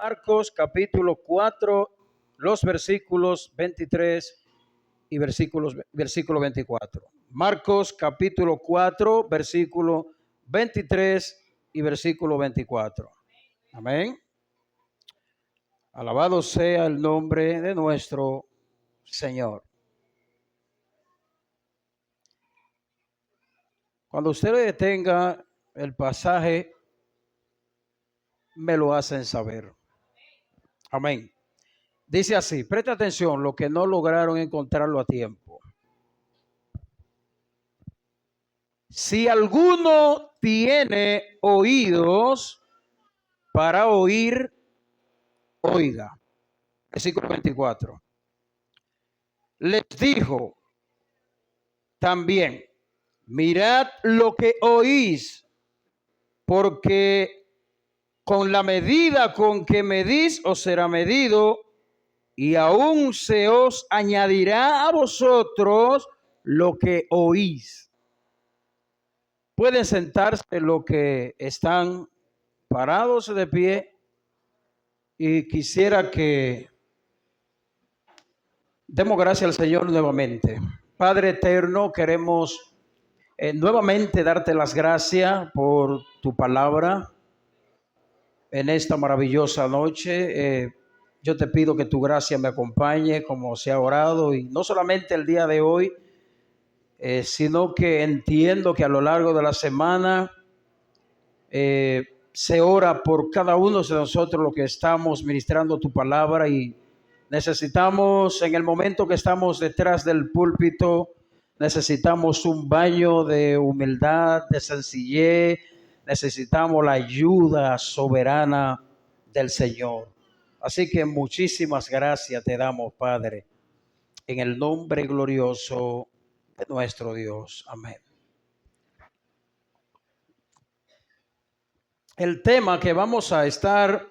Marcos capítulo 4, los versículos 23 y versículo 24. Marcos capítulo 4, versículo 23 y versículo 24. Amén. Alabado sea el nombre de nuestro Señor. Cuando ustedes tengan el pasaje, me lo hacen saber. Amén. Dice así, presta atención, los que no lograron encontrarlo a tiempo. Si alguno tiene oídos para oír, oiga. Versículo 24. Les dijo también, mirad lo que oís, porque con la medida con que medís os será medido, y aún se os añadirá a vosotros lo que oís. Pueden sentarse los que están parados de pie, y quisiera que demos gracias al Señor nuevamente. Padre eterno, queremos nuevamente darte las gracias por tu palabra en esta maravillosa noche. Yo te pido que tu gracia me acompañe como se ha orado, y no solamente el día de hoy, sino que entiendo que a lo largo de la semana se ora por cada uno de nosotros los que estamos ministrando tu palabra, y necesitamos, en el momento que estamos detrás del púlpito, necesitamos un baño de humildad, de sencillez, necesitamos la ayuda soberana del Señor. Así que muchísimas gracias te damos, Padre, en el nombre glorioso de nuestro Dios. Amén. El tema que vamos a estar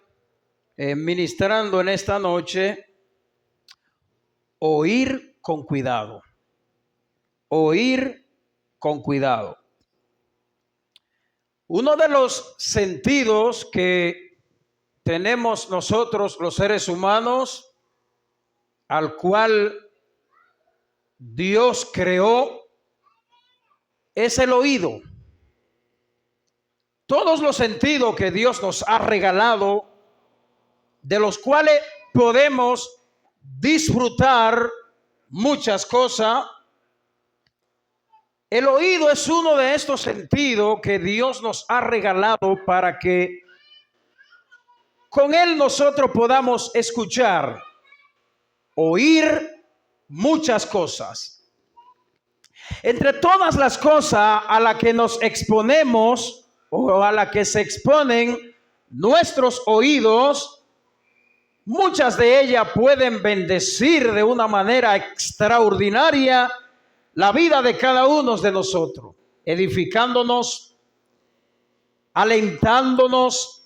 ministrando en esta noche: oír con cuidado. Oír con cuidado. Uno de los sentidos que tenemos nosotros los seres humanos, al cual Dios creó, es el oído. Todos los sentidos que Dios nos ha regalado, de los cuales podemos disfrutar muchas cosas, el oído es uno de estos sentidos que Dios nos ha regalado para que con él nosotros podamos escuchar, oír muchas cosas. Entre todas las cosas a las que nos exponemos o a las que se exponen nuestros oídos, muchas de ellas pueden bendecir de una manera extraordinaria la vida de cada uno de nosotros, edificándonos, alentándonos,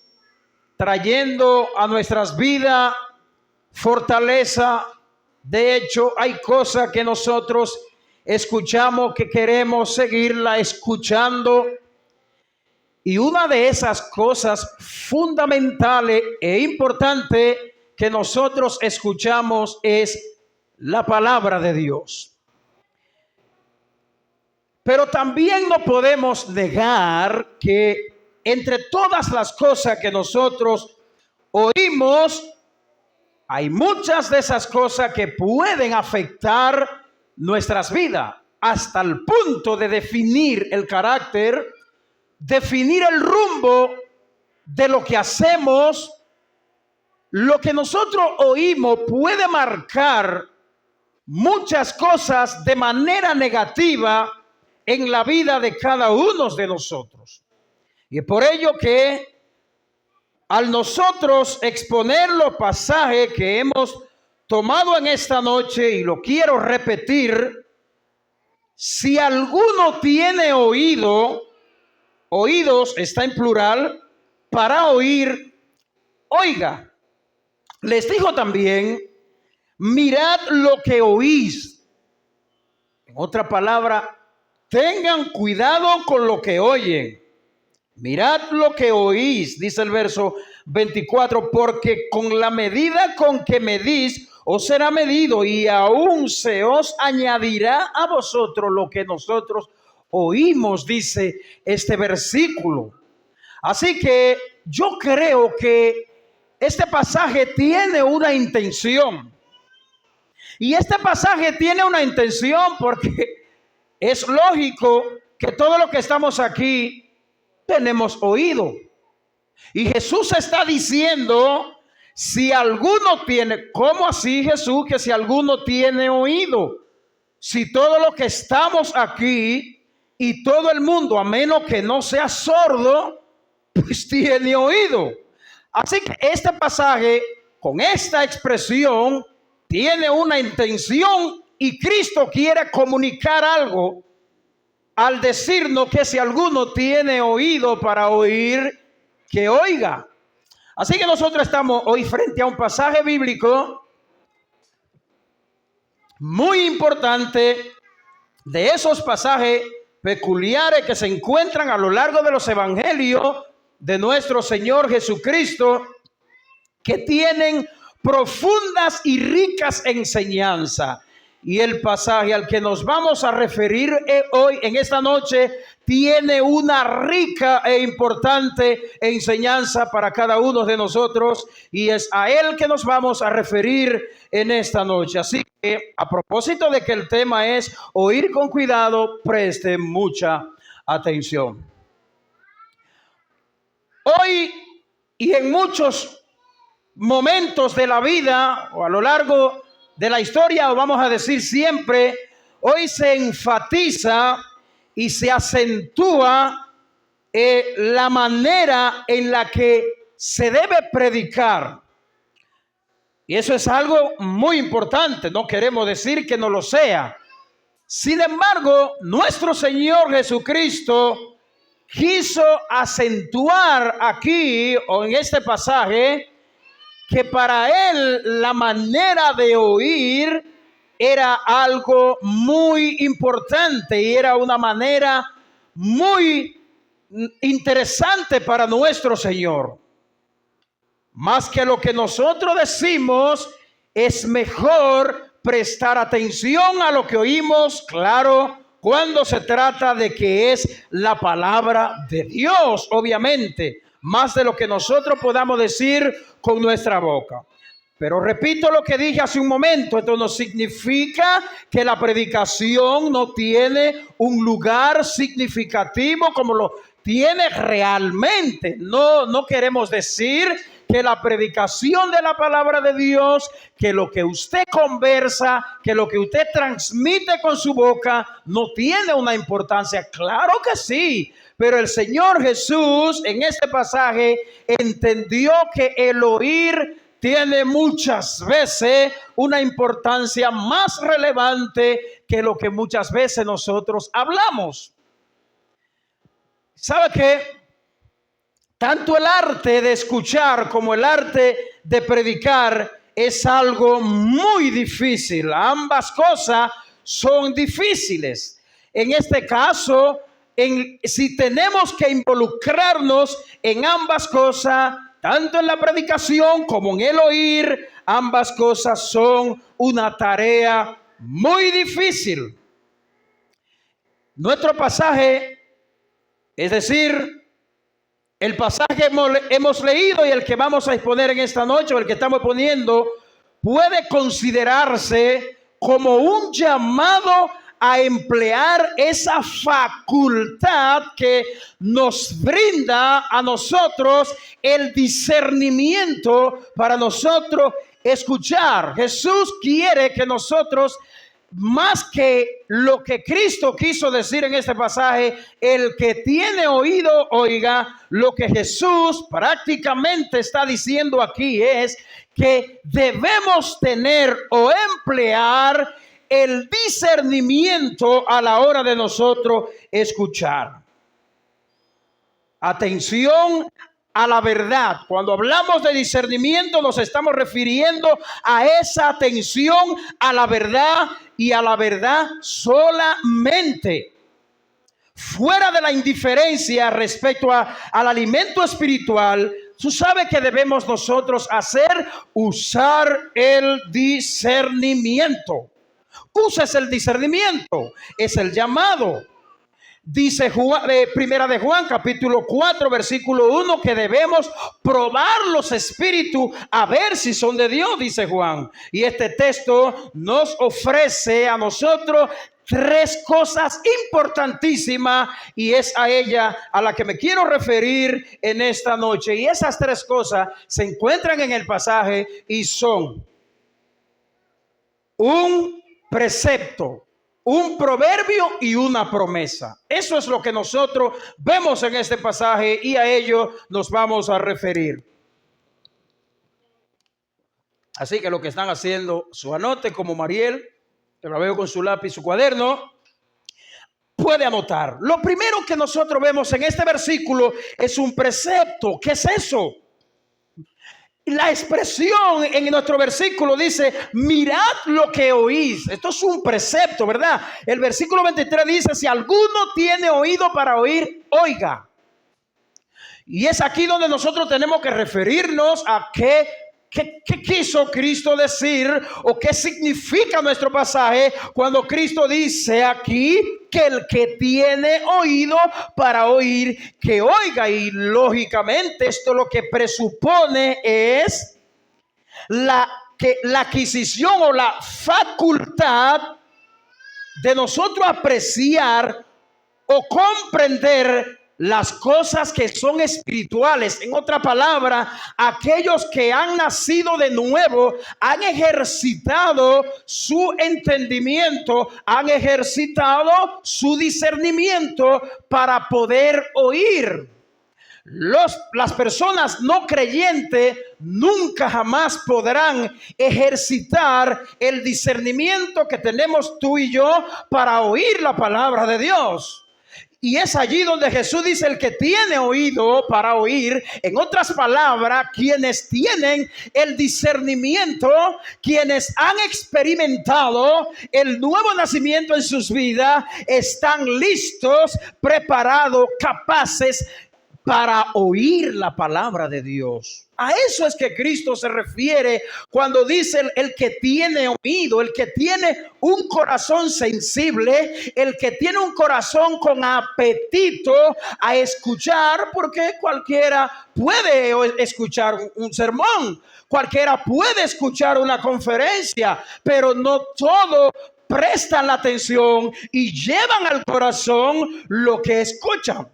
trayendo a nuestras vidas fortaleza. De hecho, hay cosas que nosotros escuchamos que queremos seguirla escuchando, y una de esas cosas fundamentales e importantes que nosotros escuchamos es la palabra de Dios. Pero también no podemos negar que entre todas las cosas que nosotros oímos, hay muchas de esas cosas que pueden afectar nuestras vidas hasta el punto de definir el carácter, definir el rumbo de lo que hacemos. Lo que nosotros oímos puede marcar muchas cosas de manera negativa en la vida de cada uno de nosotros. Y es por ello que al nosotros exponer los pasajes que hemos tomado en esta noche, y lo quiero repetir, si alguno tiene oídos está en plural, para oír, oiga. Les dijo también, mirad lo que oís. En otra palabra, tengan cuidado con lo que oyen. Mirad lo que oís, dice el verso 24, porque con la medida con que medís, os será medido y aún se os añadirá a vosotros lo que nosotros oímos, dice este versículo. Así que yo creo que este pasaje tiene una intención. Y este pasaje tiene una intención porque es lógico que todo lo que estamos aquí tenemos oído. Y Jesús está diciendo, si alguno tiene, ¿cómo así Jesús? Que si alguno tiene oído. Si todo lo que estamos aquí y todo el mundo, a menos que no sea sordo, pues tiene oído. Así que este pasaje, con esta expresión, tiene una intención y Cristo quiere comunicar algo al decirnos que si alguno tiene oído para oír, que oiga. Así que nosotros estamos hoy frente a un pasaje bíblico muy importante, de esos pasajes peculiares que se encuentran a lo largo de los evangelios de nuestro Señor Jesucristo, que tienen profundas y ricas enseñanzas. Y el pasaje al que nos vamos a referir hoy, en esta noche, tiene una rica e importante enseñanza para cada uno de nosotros, y es a él que nos vamos a referir en esta noche. Así que, a propósito de que el tema es oír con cuidado, preste mucha atención. Hoy y en muchos momentos de la vida, o a lo largo de la historia, o vamos a decir siempre, hoy se enfatiza y se acentúa la manera en la que se debe predicar. Y eso es algo muy importante, no queremos decir que no lo sea. Sin embargo, nuestro Señor Jesucristo quiso acentuar aquí, o en este pasaje, que para él la manera de oír era algo muy importante y era una manera muy interesante para nuestro Señor. Más que lo que nosotros decimos, es mejor prestar atención a lo que oímos, claro, cuando se trata de que es la palabra de Dios, obviamente, más de lo que nosotros podamos decir con nuestra boca. Pero repito lo que dije hace un momento, esto no significa que la predicación no tiene un lugar significativo como lo tiene realmente. No queremos decir que la predicación de la palabra de Dios, que lo que usted conversa, que lo que usted transmite con su boca no tiene una importancia. Claro que sí, pero el Señor Jesús en este pasaje entendió que el oír tiene muchas veces una importancia más relevante que lo que muchas veces nosotros hablamos. ¿Sabe qué? Tanto el arte de escuchar como el arte de predicar es algo muy difícil. Ambas cosas son difíciles. En este caso, si tenemos que involucrarnos en ambas cosas, tanto en la predicación como en el oír, ambas cosas son una tarea muy difícil. Nuestro pasaje, es decir, el pasaje hemos leído y el que vamos a exponer en esta noche, o el que estamos poniendo, puede considerarse como un llamado a emplear esa facultad que nos brinda a nosotros el discernimiento para nosotros escuchar. Jesús quiere que nosotros, más que lo que Cristo quiso decir en este pasaje, el que tiene oído, oiga. Lo que Jesús prácticamente está diciendo aquí es que debemos tener o emplear el discernimiento a la hora de nosotros escuchar. Atención a la verdad. Cuando hablamos de discernimiento nos estamos refiriendo a esa atención a la verdad y a la verdad solamente. fuera de la indiferencia respecto al alimento espiritual, tú sabes que debemos nosotros usar el discernimiento. Uses el discernimiento, es el llamado. Dice Primera de Juan, capítulo 4, versículo 1, que debemos probar los espíritus a ver si son de Dios, dice Juan. Y este texto nos ofrece a nosotros tres cosas importantísimas, y es a ella a la que me quiero referir en esta noche. Y esas tres cosas se encuentran en el pasaje y son un precepto, un proverbio y una promesa. Eso es lo que nosotros vemos en este pasaje y a ello nos vamos a referir. Así que lo que están haciendo, su anote como Mariel, que la veo con su lápiz y su cuaderno, puede anotar. Lo primero que nosotros vemos en este versículo es un precepto. ¿Qué es eso? La expresión en nuestro versículo dice: mirad lo que oís. Esto es un precepto, ¿verdad? El versículo 23 dice: si alguno tiene oído para oír, oiga. Y es aquí donde nosotros tenemos que referirnos a qué quiso Cristo decir, o qué significa nuestro pasaje cuando Cristo dice aquí que el que tiene oído para oír, que oiga. Y lógicamente esto lo que presupone es la adquisición o la facultad de nosotros apreciar o comprender las cosas que son espirituales. En otra palabra, aquellos que han nacido de nuevo han ejercitado su entendimiento, han ejercitado su discernimiento para poder oír. Las personas no creyentes nunca jamás podrán ejercitar el discernimiento que tenemos tú y yo para oír la palabra de Dios. Y es allí donde Jesús dice: el que tiene oído para oír. En otras palabras, quienes tienen el discernimiento, quienes han experimentado el nuevo nacimiento en sus vidas, están listos, preparados, capaces para oír la palabra de Dios. A eso es que Cristo se refiere cuando dice el que tiene oído, el que tiene un corazón sensible, el que tiene un corazón con apetito a escuchar, porque cualquiera puede escuchar un sermón, cualquiera puede escuchar una conferencia, pero no todo prestan la atención y llevan al corazón lo que escuchan.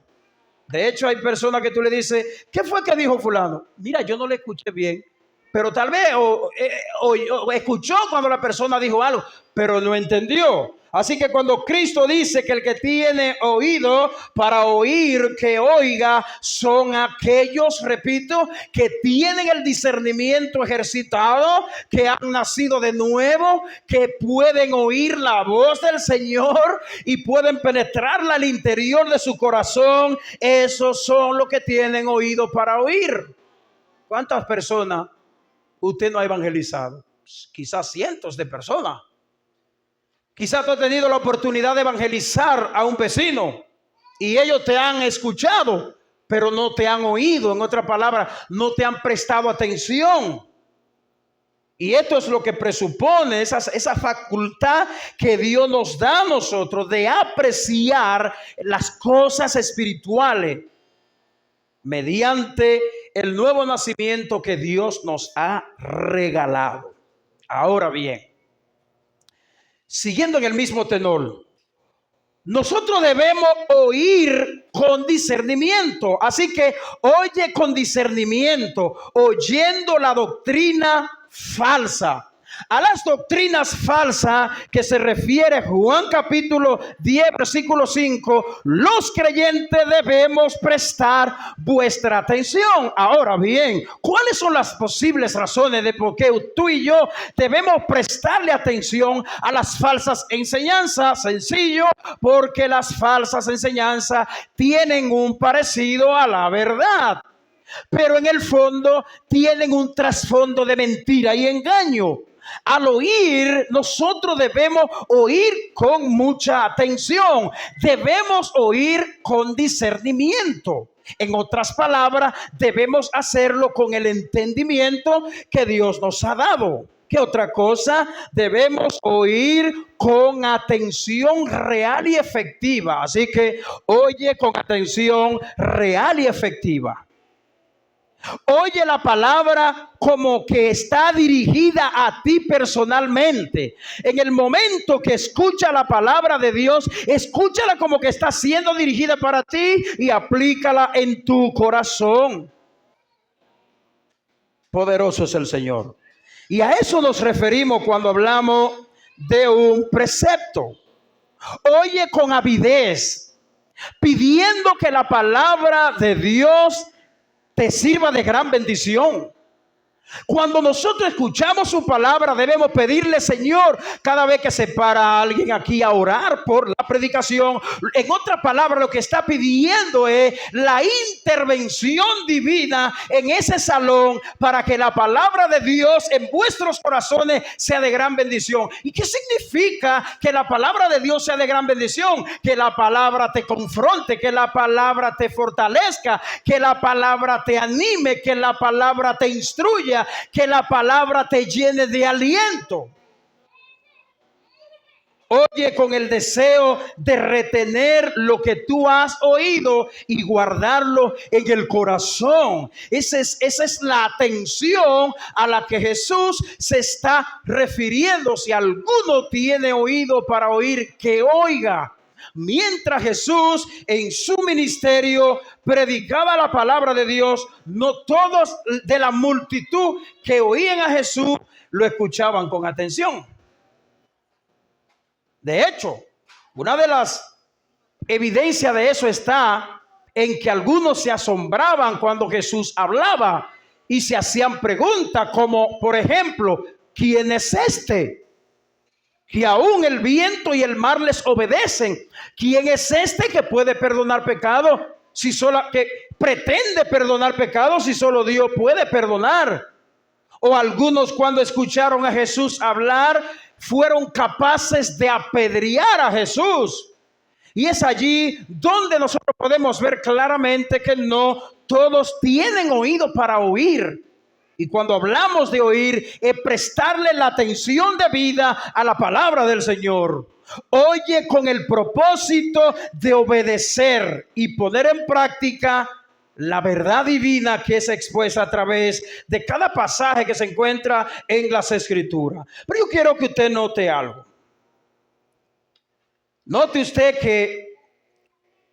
De hecho, hay personas que tú le dices: ¿qué fue que dijo fulano? Mira, yo no le escuché bien, pero tal vez o escuchó cuando la persona dijo algo, pero no entendió. Así que cuando Cristo dice que el que tiene oído para oír, que oiga, son aquellos, repito, que tienen el discernimiento ejercitado, que han nacido de nuevo, que pueden oír la voz del Señor y pueden penetrarla al interior de su corazón. Esos son los que tienen oído para oír. ¿Cuántas personas usted no ha evangelizado? Quizás cientos de personas. Quizás tú has tenido la oportunidad de evangelizar a un vecino y ellos te han escuchado, pero no te han oído. En otras palabras, no te han prestado atención. Y esto es lo que presupone esa facultad que Dios nos da a nosotros de apreciar las cosas espirituales mediante el nuevo nacimiento que Dios nos ha regalado. Ahora bien, siguiendo en el mismo tenor, nosotros debemos oír con discernimiento. Así que oye con discernimiento, oyendo la doctrina falsa. A las doctrinas falsas que se refiere Juan capítulo 10 versículo 5, los creyentes debemos prestar vuestra atención. Ahora bien, ¿cuáles son las posibles razones de por qué tú y yo debemos prestarle atención a las falsas enseñanzas? Sencillo, porque las falsas enseñanzas tienen un parecido a la verdad, pero en el fondo tienen un trasfondo de mentira y engaño. Al oír, nosotros debemos oír con mucha atención. Debemos oír con discernimiento. En otras palabras, debemos hacerlo con el entendimiento que Dios nos ha dado. ¿Qué otra cosa? Debemos oír con atención real y efectiva. Así que oye con atención real y efectiva. Oye la palabra como que está dirigida a ti personalmente. En el momento que escucha la palabra de Dios, escúchala como que está siendo dirigida para ti y aplícala en tu corazón. Poderoso es el Señor. Y a eso nos referimos cuando hablamos de un precepto. Oye con avidez, pidiendo que la palabra de Dios te sirva de gran bendición. Cuando nosotros escuchamos su palabra, debemos pedirle, Señor, cada vez que se para alguien aquí a orar por la predicación. En otra palabra, lo que está pidiendo es la intervención divina en ese salón para que la palabra de Dios en vuestros corazones sea de gran bendición. ¿Y qué significa que la palabra de Dios sea de gran bendición? Que la palabra te confronte, que la palabra te fortalezca, que la palabra te anime, que la palabra te instruya, que la palabra te llene de aliento. Oye con el deseo de retener lo que tú has oído y guardarlo en el corazón. Esa es la atención a la que Jesús se está refiriendo. Si alguno tiene oído para oír, que oiga. Mientras Jesús en su ministerio predicaba la palabra de Dios, no todos de la multitud que oían a Jesús lo escuchaban con atención. De hecho, una de las evidencias de eso está en que algunos se asombraban cuando Jesús hablaba y se hacían preguntas como, por ejemplo, ¿quién es este que aún el viento y el mar les obedecen? ¿Quién es este que puede perdonar pecados? Que pretende perdonar pecados si solo Dios puede perdonar. O algunos, cuando escucharon a Jesús hablar, fueron capaces de apedrear a Jesús. Y es allí donde nosotros podemos ver claramente que no todos tienen oído para oír. Y cuando hablamos de oír, es prestarle la atención debida a la palabra del Señor. Oye con el propósito de obedecer y poner en práctica la verdad divina que es expuesta a través de cada pasaje que se encuentra en las Escrituras. Pero yo quiero que usted note algo. Note usted que,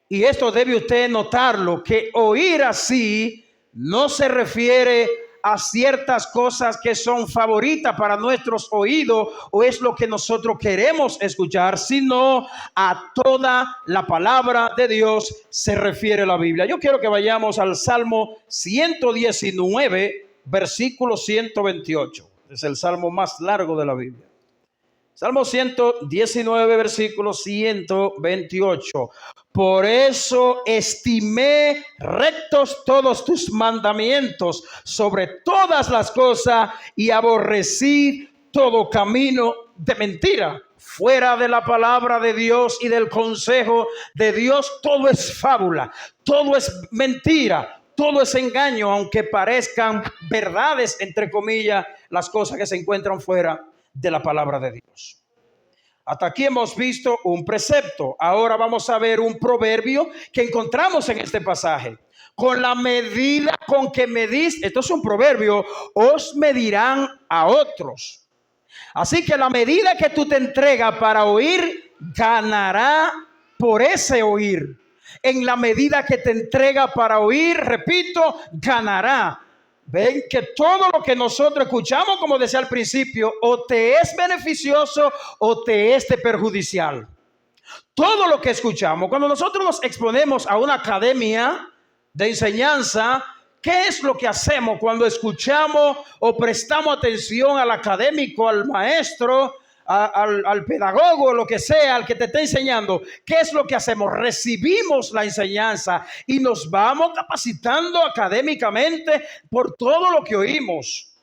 y esto debe usted notarlo, que oír así no se refiere a ciertas cosas que son favoritas para nuestros oídos o es lo que nosotros queremos escuchar, sino a toda la palabra de Dios se refiere la Biblia. Yo quiero que vayamos al Salmo 119, versículo 128. Es el salmo más largo de la Biblia. Salmo 119, versículo 128. Por eso estimé rectos todos tus mandamientos sobre todas las cosas y aborrecí todo camino de mentira. Fuera de la palabra de Dios y del consejo de Dios, todo es fábula, todo es mentira, todo es engaño, aunque parezcan verdades, entre comillas, las cosas que se encuentran fuera de la palabra de Dios. Hasta aquí hemos visto un precepto. Ahora vamos a ver un proverbio que encontramos en este pasaje. Con la medida con que medís, esto es un proverbio, os medirán a otros. Así que la medida que tú te entregas para oír, ganará por ese oír. En la medida que te entrega para oír, repito, ganará. Ven que todo lo que nosotros escuchamos, como decía al principio, o te es beneficioso o te es de perjudicial. Todo lo que escuchamos, cuando nosotros nos exponemos a una academia de enseñanza, ¿qué es lo que hacemos cuando escuchamos o prestamos atención al académico, al maestro, al pedagogo, lo que sea, al que te está enseñando? ¿Qué es lo que hacemos? Recibimos la enseñanza y nos vamos capacitando académicamente por todo lo que oímos.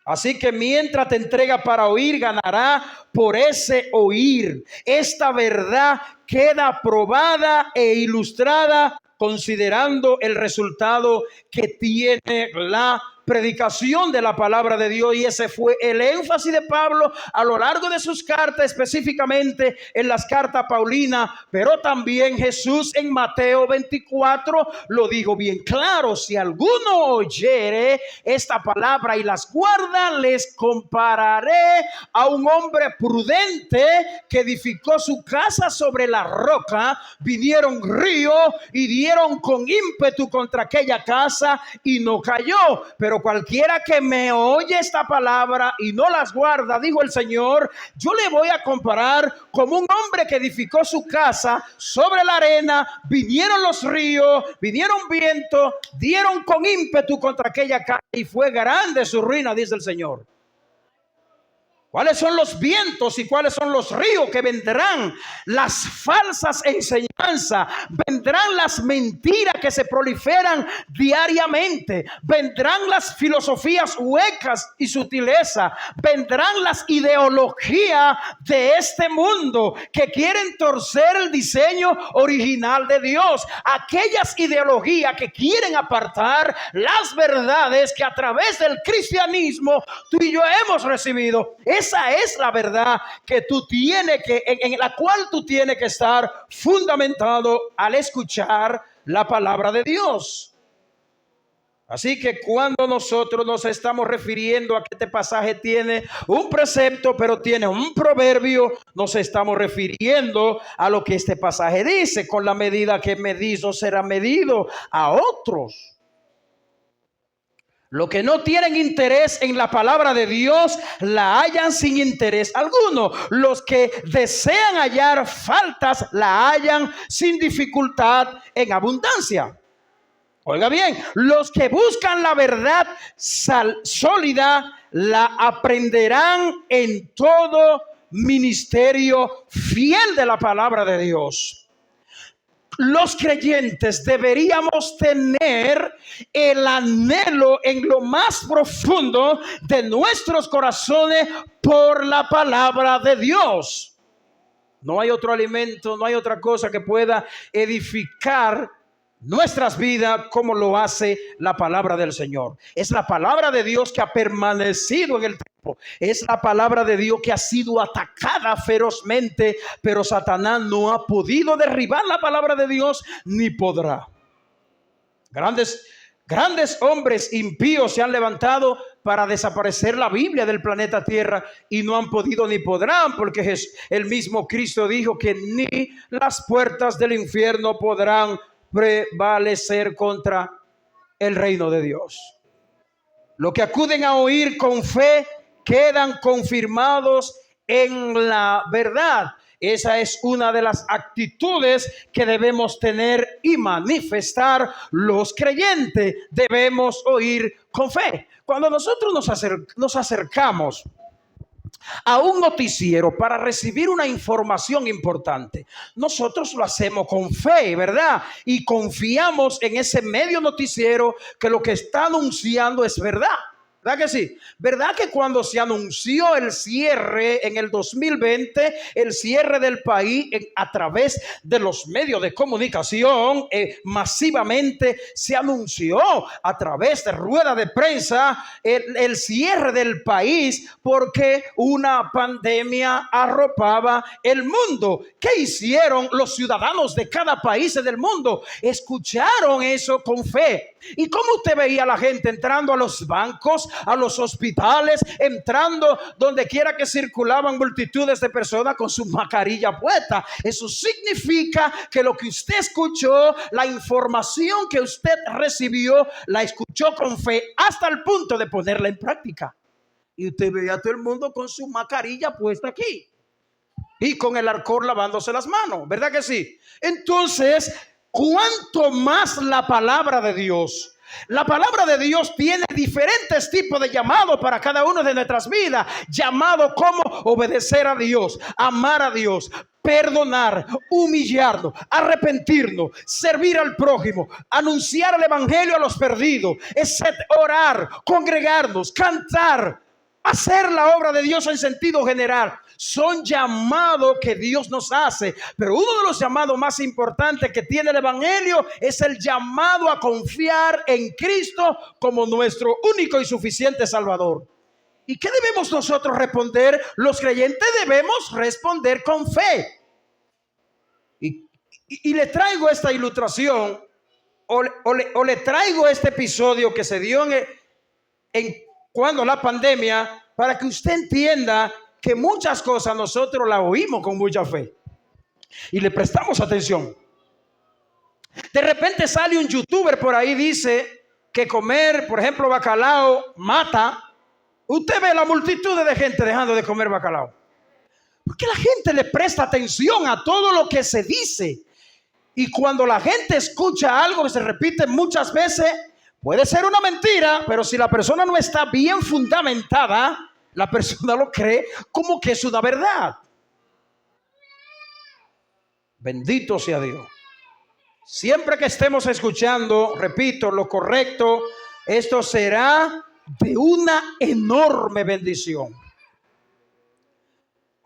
Así que mientras te entrega para oír, ganará por ese oír. Esta verdad queda probada e ilustrada considerando el resultado que tiene la predicación de la palabra de Dios, y ese fue el énfasis de Pablo a lo largo de sus cartas, específicamente en las cartas paulinas, pero también Jesús en Mateo 24 lo dijo bien claro: si alguno oyere esta palabra y las guarda, les compararé a un hombre prudente que edificó su casa sobre la roca. Vinieron ríos y dieron con ímpetu contra aquella casa y no cayó. Pero cualquiera que me oye esta palabra y no las guarda, dijo el Señor, yo le voy a comparar como un hombre que edificó su casa sobre la arena. Vinieron los ríos, vinieron vientos, dieron con ímpetu contra aquella casa y fue grande su ruina, dice el Señor. ¿Cuáles son los vientos y cuáles son los ríos que vendrán? Las falsas enseñanzas, vendrán las mentiras que se proliferan diariamente, vendrán las filosofías huecas y sutileza, vendrán las ideologías de este mundo que quieren torcer el diseño original de Dios. Aquellas ideologías que quieren apartar las verdades que a través del cristianismo tú y yo hemos recibido. Esa es la verdad que tú tienes que, en la cual tú tienes que estar fundamentado al escuchar la palabra de Dios. Así que cuando nosotros nos estamos refiriendo a que este pasaje tiene un precepto, pero tiene un proverbio, nos estamos refiriendo a lo que este pasaje dice: con la medida que medís no será medido a otros. Los que no tienen interés en la palabra de Dios la hallan sin interés alguno. Los que desean hallar faltas la hallan sin dificultad en abundancia. Oiga bien, los que buscan la verdad sólida la aprenderán en todo ministerio fiel de la palabra de Dios. Los creyentes deberíamos tener el anhelo en lo más profundo de nuestros corazones por la palabra de Dios. No hay otro alimento, no hay otra cosa que pueda edificar nuestras vidas como lo hace la palabra del Señor. Es la palabra de Dios que ha permanecido en el tiempo. Es la palabra de Dios que ha sido atacada ferozmente, pero Satanás no ha podido derribar la palabra de Dios ni podrá. Grandes hombres impíos se han levantado para desaparecer la Biblia del planeta Tierra y no han podido ni podrán, porque el mismo Cristo dijo que ni las puertas del infierno podrán prevalecer contra el reino de Dios. Los que acuden a oír con fe quedan confirmados en la verdad. Esa es una de las actitudes que debemos tener y manifestar los creyentes. Debemos oír con fe. Cuando nosotros nos acercamos a un noticiero para recibir una información importante, nosotros lo hacemos con fe, ¿verdad? Y confiamos en ese medio noticiero que lo que está anunciando es verdad. ¿Verdad que sí? ¿Verdad que cuando se anunció el cierre en el 2020, el cierre del país a través de los medios de comunicación, masivamente se anunció a través de rueda de prensa el cierre del país porque una pandemia arropaba el mundo? ¿Qué hicieron los ciudadanos de cada país del mundo? Escucharon eso con fe. ¿Y cómo usted veía a la gente entrando a los bancos, a los hospitales, entrando donde quiera que circulaban multitudes de personas con su mascarilla puesta? Eso significa que lo que usted escuchó, la información que usted recibió, la escuchó con fe hasta el punto de ponerla en práctica. Y usted veía a todo el mundo con su mascarilla puesta aquí y con el alcohol lavándose las manos, ¿verdad que sí? Entonces, ¿cuánto más la palabra de Dios? La palabra de Dios tiene diferentes tipos de llamado para cada uno de nuestras vidas. Llamado como obedecer a Dios, amar a Dios, perdonar, humillarnos, arrepentirnos, servir al prójimo, anunciar el evangelio a los perdidos, orar, congregarnos, cantar. hacer la obra de Dios en sentido general. Son llamados que Dios nos hace. Pero uno de los llamados más importantes que tiene el Evangelio es el llamado a confiar en Cristo como nuestro único y suficiente Salvador. ¿Y qué debemos nosotros responder? Los creyentes debemos responder con fe. Y le traigo esta ilustración o le traigo este episodio que se dio en cuando la pandemia, para que usted entienda que muchas cosas nosotros las oímos con mucha fe y le prestamos atención. De repente sale un youtuber por ahí, dice que comer, por ejemplo, bacalao mata. Usted ve la multitud de gente dejando de comer bacalao, porque la gente le presta atención a todo lo que se dice. Y cuando la gente escucha algo que se repite muchas veces, puede ser una mentira, pero si la persona no está bien fundamentada, la persona lo cree como que es una verdad. Bendito sea Dios. Siempre que estemos escuchando, repito, lo correcto, esto será de una enorme bendición.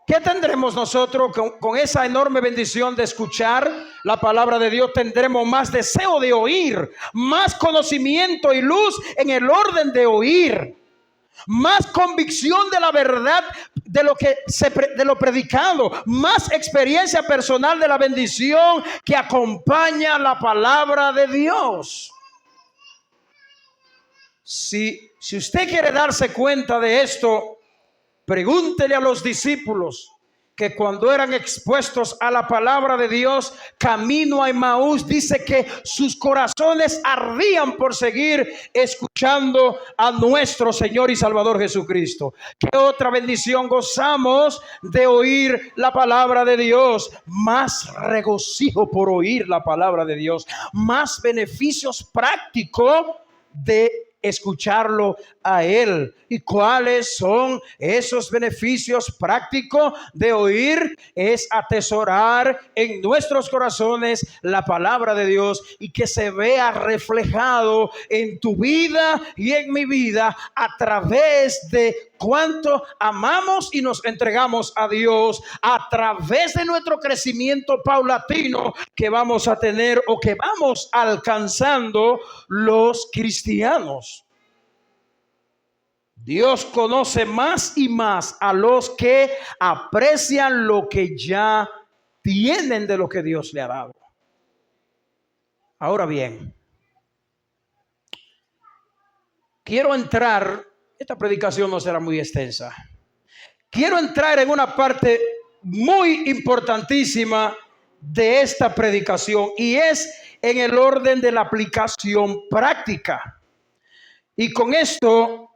¿Qué tendremos nosotros con esa enorme bendición de escuchar la palabra de Dios? Tendremos más deseo de oír, más conocimiento y luz en el orden de oír, más convicción de la verdad de lo predicado, más experiencia personal de la bendición que acompaña la palabra de Dios. Si usted quiere darse cuenta de esto, pregúntele a los discípulos que cuando eran expuestos a la palabra de Dios, camino a Emaús, dice que sus corazones ardían por seguir escuchando a nuestro Señor y Salvador Jesucristo. ¿Qué otra bendición gozamos de oír la palabra de Dios? Más regocijo por oír la palabra de Dios, más beneficios prácticos de escucharlo a Él. ¿Y cuáles son esos beneficios prácticos de oír? Es atesorar en nuestros corazones la palabra de Dios y que se vea reflejado en tu vida y en mi vida a través de cuánto amamos y nos entregamos a Dios, a través de nuestro crecimiento paulatino que vamos a tener o que vamos alcanzando los cristianos. Dios conoce más y más a los que aprecian lo que ya tienen de lo que Dios le ha dado. Ahora bien, quiero entrar, esta predicación no será muy extensa. Quiero entrar en una parte muy importantísima de esta predicación y es en el orden de la aplicación práctica. Y con esto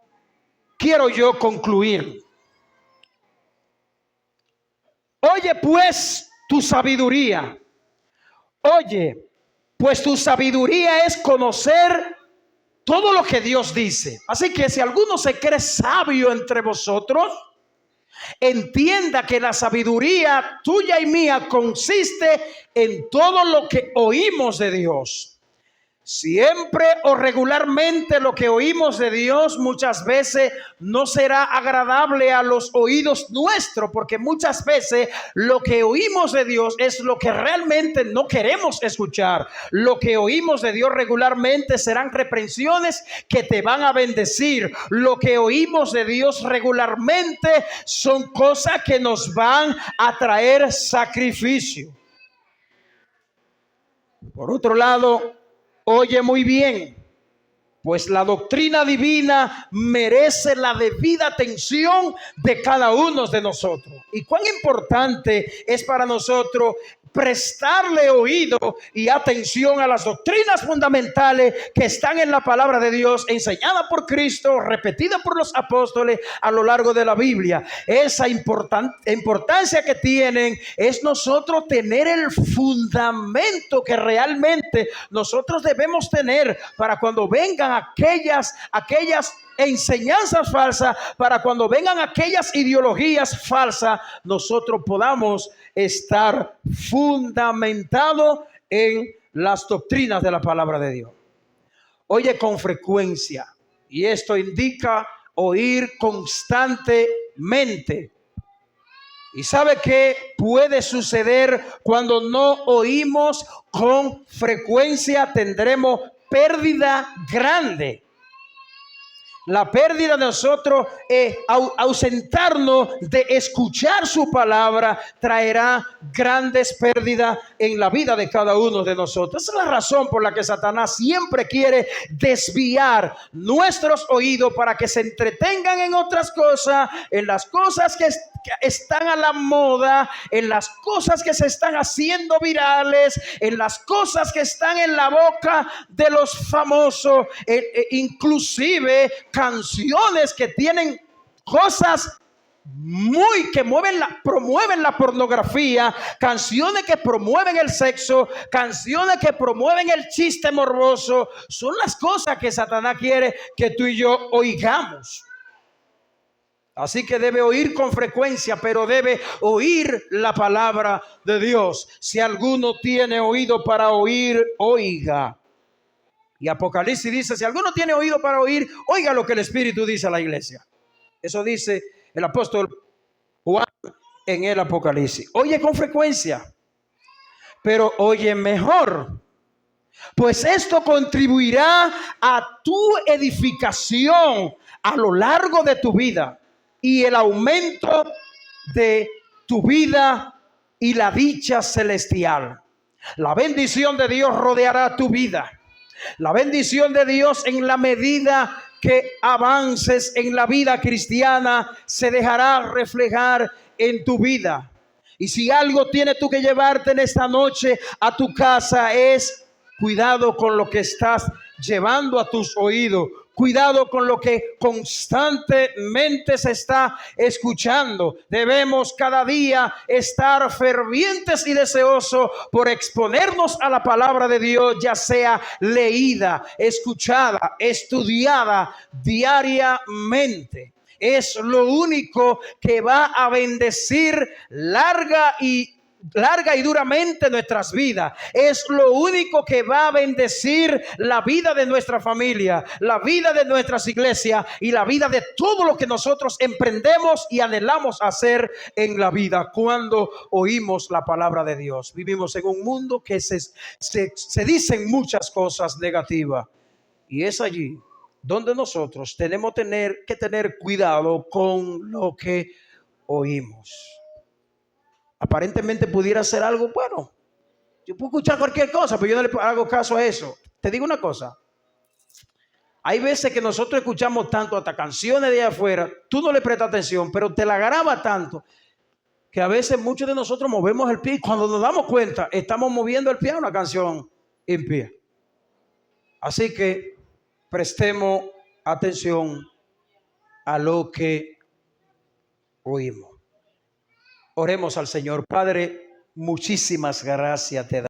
quiero yo concluir. Oye pues tu sabiduría. Oye, pues tu sabiduría es conocer todo lo que Dios dice. Así que si alguno se cree sabio entre vosotros, entienda que la sabiduría tuya y mía consiste en todo lo que oímos de Dios. Siempre o regularmente lo que oímos de Dios muchas veces no será agradable a los oídos nuestros, porque muchas veces lo que oímos de Dios es lo que realmente no queremos escuchar. Lo que oímos de Dios regularmente serán reprensiones que te van a bendecir. Lo que oímos de Dios regularmente son cosas que nos van a traer sacrificio. Por otro lado, oye muy bien, pues la doctrina divina merece la debida atención de cada uno de nosotros. Y cuán importante es para nosotros prestarle oído y atención a las doctrinas fundamentales que están en la palabra de Dios, enseñada por Cristo, repetida por los apóstoles a lo largo de la Biblia. Esa importancia que tienen es nosotros tener el fundamento que realmente nosotros debemos tener para cuando vengan aquellas enseñanzas falsas, para cuando vengan aquellas ideologías falsas, nosotros podamos estar fundamentado en las doctrinas de la palabra de Dios. Oye con frecuencia, y esto indica oír constantemente. ¿Y sabe qué puede suceder cuando no oímos con frecuencia? Tendremos pérdida grande. La pérdida de nosotros, ausentarnos de escuchar su palabra, traerá grandes pérdidas en la vida de cada uno de nosotros. Esa es la razón por la que Satanás siempre quiere desviar nuestros oídos para que se entretengan en otras cosas, en las cosas que están a la moda, en las cosas que se están haciendo virales, en las cosas que están en la boca de los famosos, inclusive canciones que tienen cosas que promueven la pornografía, canciones que promueven el sexo, canciones que promueven el chiste morboso. Son las cosas que Satanás quiere que tú y yo oigamos. Así que debe oír con frecuencia, pero debe oír la palabra de Dios. Si alguno tiene oído para oír, oiga. Y Apocalipsis dice, si alguno tiene oído para oír, oiga lo que el Espíritu dice a la iglesia. Eso dice el apóstol Juan en el Apocalipsis. Oye con frecuencia, pero oye mejor, pues esto contribuirá a tu edificación a lo largo de tu vida y el aumento de tu vida y la dicha celestial. La bendición de Dios rodeará tu vida. La bendición de Dios, en la medida que avances en la vida cristiana, se dejará reflejar en tu vida. Y si algo tienes tú que llevarte en esta noche a tu casa, es cuidado con lo que estás llevando a tus oídos. Cuidado con lo que constantemente se está escuchando. Debemos cada día estar fervientes y deseosos por exponernos a la palabra de Dios, ya sea leída, escuchada, estudiada diariamente. Es lo único que va a bendecir larga y duramente nuestras vidas. Es lo único que va a bendecir la vida de nuestra familia, la vida de nuestras iglesias y la vida de todo lo que nosotros emprendemos y anhelamos hacer en la vida cuando oímos la palabra de Dios. Vivimos en un mundo que se dicen muchas cosas negativas, y es allí donde nosotros tenemos que tener cuidado con lo que oímos. Aparentemente pudiera ser algo bueno. Yo puedo escuchar cualquier cosa, pero yo no le hago caso a eso. Te digo una cosa. Hay veces que nosotros escuchamos tanto, hasta canciones de allá afuera, tú no le prestas atención, pero te la graba tanto, que a veces muchos de nosotros movemos el pie y cuando nos damos cuenta, estamos moviendo el pie a una canción impía. Así que prestemos atención a lo que oímos. Oremos al Señor. Padre, muchísimas gracias te damos.